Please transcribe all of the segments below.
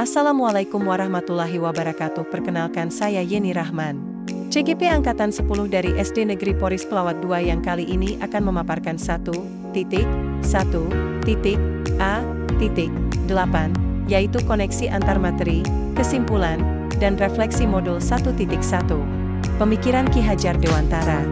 Assalamualaikum warahmatullahi wabarakatuh. Perkenalkan saya Yeni Rahman. CGP Angkatan 10 dari SD Negeri Poris Pelawat 2 yang kali ini akan memaparkan 1.1.A.8, yaitu koneksi antar materi, kesimpulan, dan refleksi modul 1.1. Pemikiran Ki Hajar Dewantara.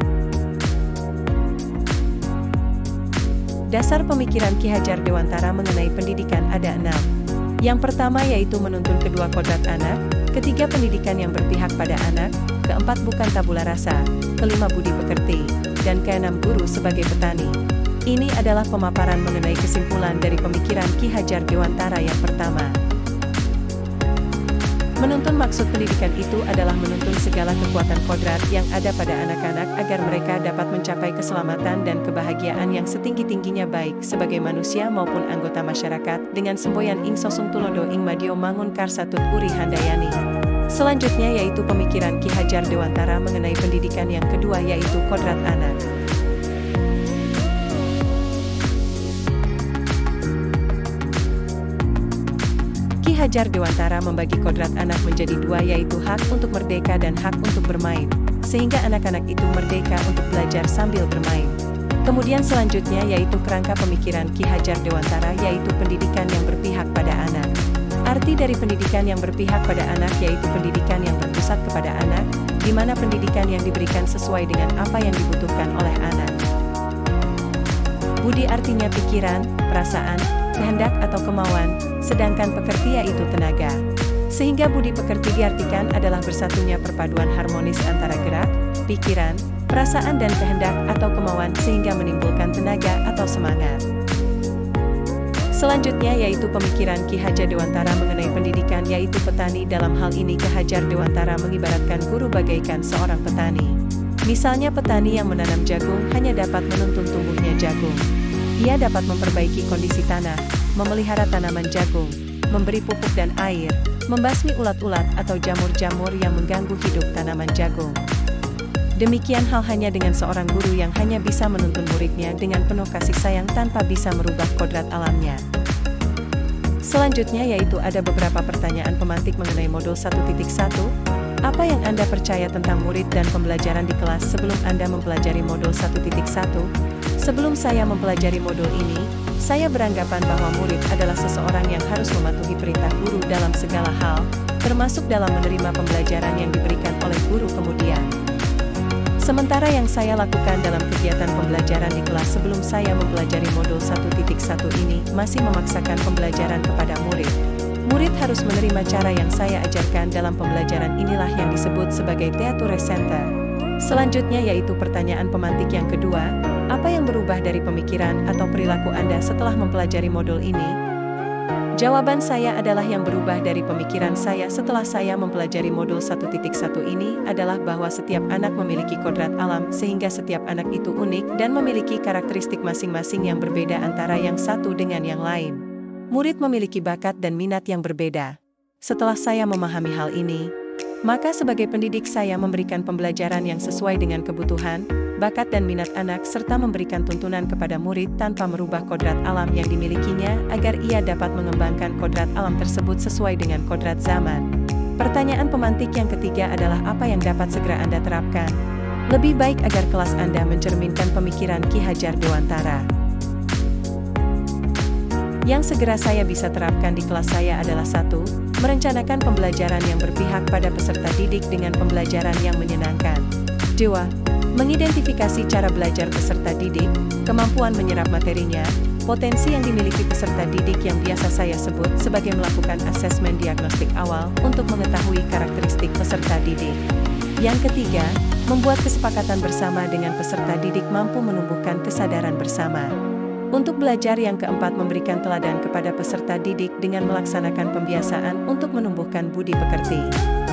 Dasar pemikiran Ki Hajar Dewantara mengenai pendidikan ada 6. Yang pertama yaitu menuntun kedua kodrat anak, ketiga pendidikan yang berpihak pada anak, keempat bukan tabula rasa, kelima budi pekerti, dan keenam guru sebagai petani. Ini adalah pemaparan mengenai kesimpulan dari pemikiran Ki Hajar Dewantara yang pertama. Menuntun maksud pendidikan itu adalah menuntun segala kekuatan kodrat yang ada pada anak-anak agar mereka dapat mencapai keselamatan dan kebahagiaan yang setinggi-tingginya baik sebagai manusia maupun anggota masyarakat dengan semboyan ing sosung tulodo ing madio mangun karsatut uri handayani. Selanjutnya yaitu pemikiran Ki Hajar Dewantara mengenai pendidikan yang kedua yaitu kodrat anak. Ki Hajar Dewantara membagi kodrat anak menjadi dua yaitu hak untuk merdeka dan hak untuk bermain, sehingga anak-anak itu merdeka untuk belajar sambil bermain. Kemudian selanjutnya yaitu kerangka pemikiran Ki Hajar Dewantara yaitu pendidikan yang berpihak pada anak. Arti dari pendidikan yang berpihak pada anak yaitu pendidikan yang berpusat kepada anak, di mana pendidikan yang diberikan sesuai dengan apa yang dibutuhkan oleh anak. Budi artinya pikiran, perasaan, kehendak atau kemauan, sedangkan pekerti yaitu tenaga. Sehingga budi pekerti diartikan adalah bersatunya perpaduan harmonis antara gerak, pikiran, perasaan dan kehendak atau kemauan sehingga menimbulkan tenaga atau semangat. Selanjutnya yaitu pemikiran Ki Hajar Dewantara mengenai pendidikan yaitu petani. Dalam hal ini Ki Hajar Dewantara mengibaratkan guru bagaikan seorang petani. Misalnya petani yang menanam jagung hanya dapat menuntun tumbuhnya jagung. Ia dapat memperbaiki kondisi tanah, memelihara tanaman jagung, memberi pupuk dan air, membasmi ulat-ulat atau jamur-jamur yang mengganggu hidup tanaman jagung. Demikian halnya dengan seorang guru yang hanya bisa menuntun muridnya dengan penuh kasih sayang tanpa bisa merubah kodrat alamnya. Selanjutnya yaitu ada beberapa pertanyaan pemantik mengenai modul 1.1. Apa yang Anda percaya tentang murid dan pembelajaran di kelas sebelum Anda mempelajari modul 1.1? Sebelum saya mempelajari modul ini, saya beranggapan bahwa murid adalah seseorang yang harus mematuhi perintah guru dalam segala hal, termasuk dalam menerima pembelajaran yang diberikan oleh guru kemudian. Sementara yang saya lakukan dalam kegiatan pembelajaran di kelas sebelum saya mempelajari modul 1.1 ini masih memaksakan pembelajaran kepada murid. Murid harus menerima cara yang saya ajarkan dalam pembelajaran inilah yang disebut sebagai theater center. Selanjutnya yaitu pertanyaan pemantik yang kedua, apa yang berubah dari pemikiran atau perilaku Anda setelah mempelajari modul ini? Jawaban saya adalah yang berubah dari pemikiran saya setelah saya mempelajari modul 1.1 ini adalah bahwa setiap anak memiliki kodrat alam sehingga setiap anak itu unik dan memiliki karakteristik masing-masing yang berbeda antara yang satu dengan yang lain. Murid memiliki bakat dan minat yang berbeda. Setelah saya memahami hal ini, maka sebagai pendidik saya memberikan pembelajaran yang sesuai dengan kebutuhan, bakat dan minat anak serta memberikan tuntunan kepada murid tanpa merubah kodrat alam yang dimilikinya agar ia dapat mengembangkan kodrat alam tersebut sesuai dengan kodrat zaman. Pertanyaan pemantik yang ketiga adalah apa yang dapat segera Anda terapkan? Lebih baik agar kelas Anda mencerminkan pemikiran Ki Hajar Dewantara. Yang segera saya bisa terapkan di kelas saya adalah 1. Merencanakan pembelajaran yang berpihak pada peserta didik dengan pembelajaran yang menyenangkan. 2. Mengidentifikasi cara belajar peserta didik, kemampuan menyerap materinya, potensi yang dimiliki peserta didik yang biasa saya sebut sebagai melakukan asesmen diagnostik awal untuk mengetahui karakteristik peserta didik. Yang ketiga, membuat kesepakatan bersama dengan peserta didik mampu menumbuhkan kesadaran bersama. Untuk belajar yang keempat memberikan teladan kepada peserta didik dengan melaksanakan pembiasaan untuk menumbuhkan budi pekerti.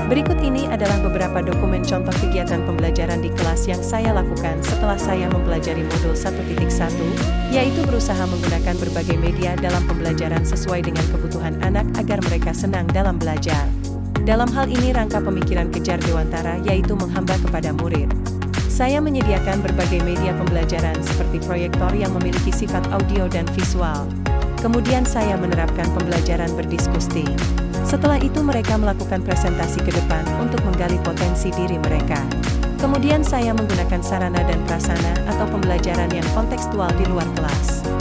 Berikut ini adalah beberapa dokumen contoh kegiatan pembelajaran di kelas yang saya lakukan setelah saya mempelajari modul 1.1, yaitu berusaha menggunakan berbagai media dalam pembelajaran sesuai dengan kebutuhan anak agar mereka senang dalam belajar. Dalam hal ini rangka pemikiran Hajar Dewantara yaitu menghamba kepada murid. Saya menyediakan berbagai media pembelajaran seperti proyektor yang memiliki sifat audio dan visual. Kemudian saya menerapkan pembelajaran berdiskusi. Setelah itu mereka melakukan presentasi ke depan untuk menggali potensi diri mereka. Kemudian saya menggunakan sarana dan prasarana atau pembelajaran yang kontekstual di luar kelas.